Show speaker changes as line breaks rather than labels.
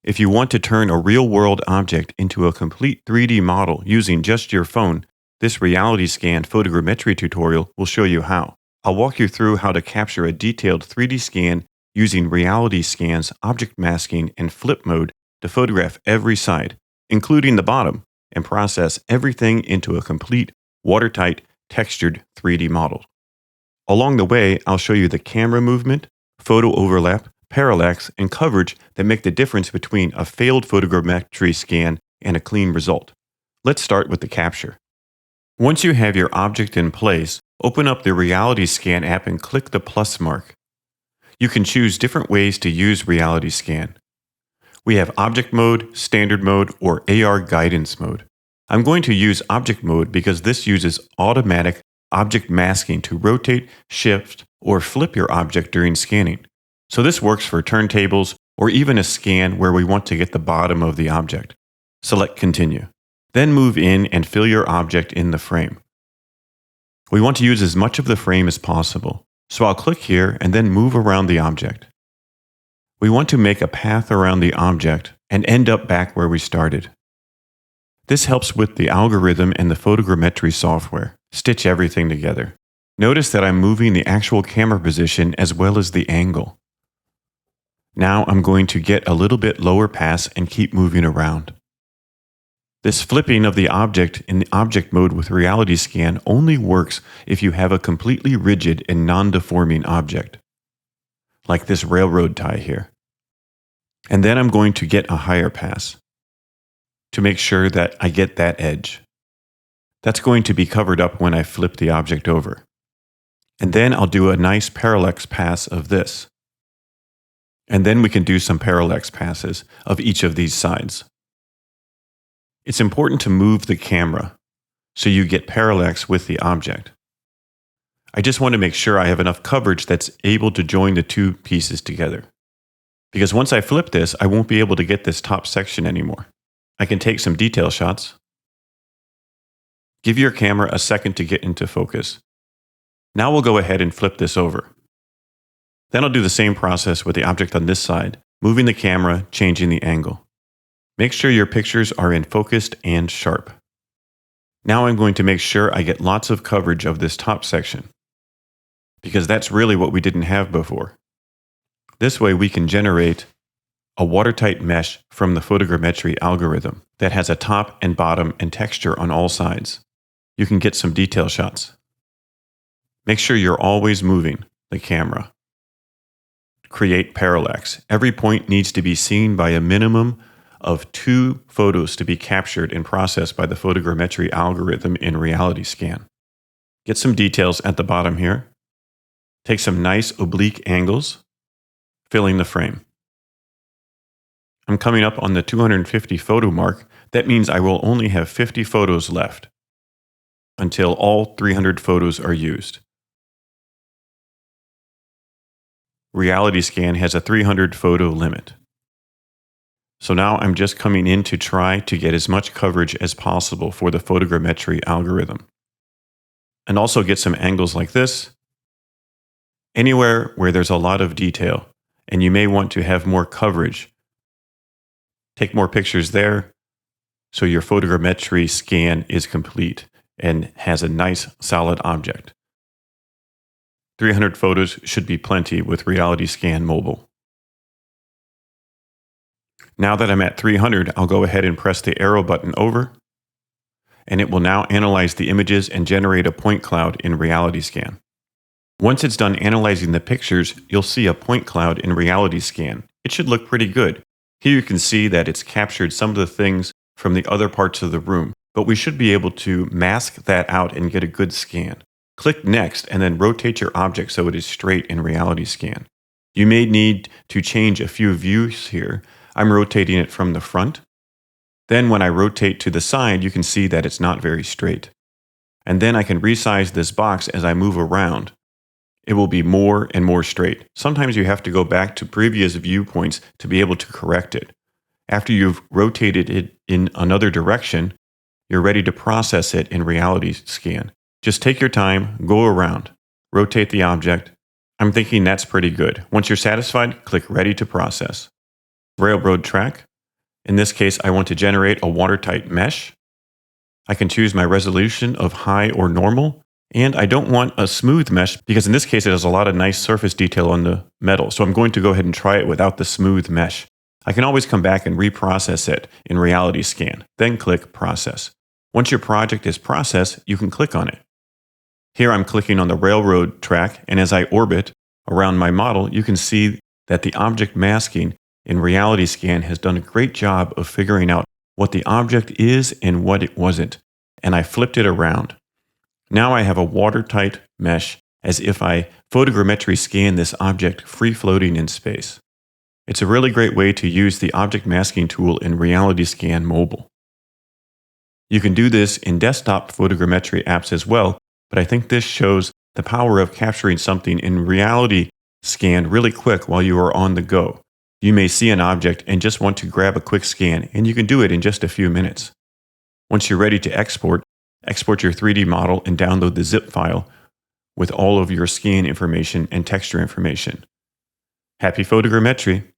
If you want to turn a real-world object into a complete 3D model using just your phone, this RealityScan photogrammetry tutorial will show you how. I'll walk you through how to capture a detailed 3D scan using RealityScan's object masking and flip mode to photograph every side, including the bottom, and process everything into a complete, watertight, textured 3D model. Along the way, I'll show you the camera movement, photo overlap, parallax, and coverage that make the difference between a failed photogrammetry scan and a clean result. Let's start with the capture. Once you have your object in place, open up the RealityScan app and click the plus mark. You can choose different ways to use RealityScan. We have Object Mode, Standard Mode, or AR Guidance Mode. I'm going to use Object Mode because this uses automatic object masking to rotate, shift, or flip your object during scanning. So this works for turntables or even a scan where we want to get the bottom of the object. Select Continue. Then move in and fill your object in the frame. We want to use as much of the frame as possible, so I'll click here and then move around the object. We want to make a path around the object and end up back where we started. This helps with the algorithm and the photogrammetry software. Stitch everything together. Notice that I'm moving the actual camera position as well as the angle. Now I'm going to get a little bit lower pass and keep moving around. This flipping of the object in the object mode with RealityScan only works if you have a completely rigid and non-deforming object, like this railroad tie here. And then I'm going to get a higher pass to make sure that I get that edge. That's going to be covered up when I flip the object over. And then I'll do a nice parallax pass of this. And then we can do some parallax passes of each of these sides. It's important to move the camera so you get parallax with the object. I just want to make sure I have enough coverage that's able to join the two pieces together. Because once I flip this, I won't be able to get this top section anymore. I can take some detail shots. Give your camera a second to get into focus. Now we'll go ahead and flip this over. Then I'll do the same process with the object on this side, moving the camera, changing the angle. Make sure your pictures are in focused and sharp. Now I'm going to make sure I get lots of coverage of this top section, because that's really what we didn't have before. This way we can generate a watertight mesh from the photogrammetry algorithm that has a top and bottom and texture on all sides. You can get some detail shots. Make sure you're always moving the camera. Create parallax. Every point needs to be seen by a minimum of 2 photos to be captured and processed by the photogrammetry algorithm in RealityScan. Get some details at the bottom here. Take some nice oblique angles, filling the frame. I'm coming up on the 250 photo mark. That means I will only have 50 photos left until all 300 photos are used. RealityScan has a 300 photo limit. So now I'm just coming in to try to get as much coverage as possible for the photogrammetry algorithm. And also get some angles like this. Anywhere where there's a lot of detail and you may want to have more coverage. Take more pictures there so your photogrammetry scan is complete and has a nice solid object. 300 photos should be plenty with RealityScan Mobile. Now that I'm at 300, I'll go ahead and press the arrow button over, and it will now analyze the images and generate a point cloud in RealityScan. Once it's done analyzing the pictures, you'll see a point cloud in RealityScan. It should look pretty good. Here you can see that it's captured some of the things from the other parts of the room, but we should be able to mask that out and get a good scan. Click Next and then rotate your object so it is straight in RealityScan. You may need to change a few views here. I'm rotating it from the front. Then when I rotate to the side, you can see that it's not very straight. And then I can resize this box as I move around. It will be more and more straight. Sometimes you have to go back to previous viewpoints to be able to correct it. After you've rotated it in another direction, you're ready to process it in RealityScan. Just take your time, go around, rotate the object. I'm thinking that's pretty good. Once you're satisfied, click Ready to Process. Railroad track. In this case, I want to generate a watertight mesh. I can choose my resolution of high or normal. And I don't want a smooth mesh because in this case, it has a lot of nice surface detail on the metal. So I'm going to go ahead and try it without the smooth mesh. I can always come back and reprocess it in RealityScan, then click Process. Once your project is processed, you can click on it. Here I'm clicking on the railroad track, and as I orbit around my model, you can see that the object masking in RealityScan has done a great job of figuring out what the object is and what it wasn't. And I flipped it around. Now I have a watertight mesh as if I photogrammetry scan this object free floating in space. It's a really great way to use the object masking tool in RealityScan Mobile. You can do this in desktop photogrammetry apps as well, but I think this shows the power of capturing something in RealityScan really quick while you are on the go. You may see an object and just want to grab a quick scan, and you can do it in just a few minutes. Once you're ready to export your 3D model and download the zip file with all of your scan information and texture information. Happy photogrammetry!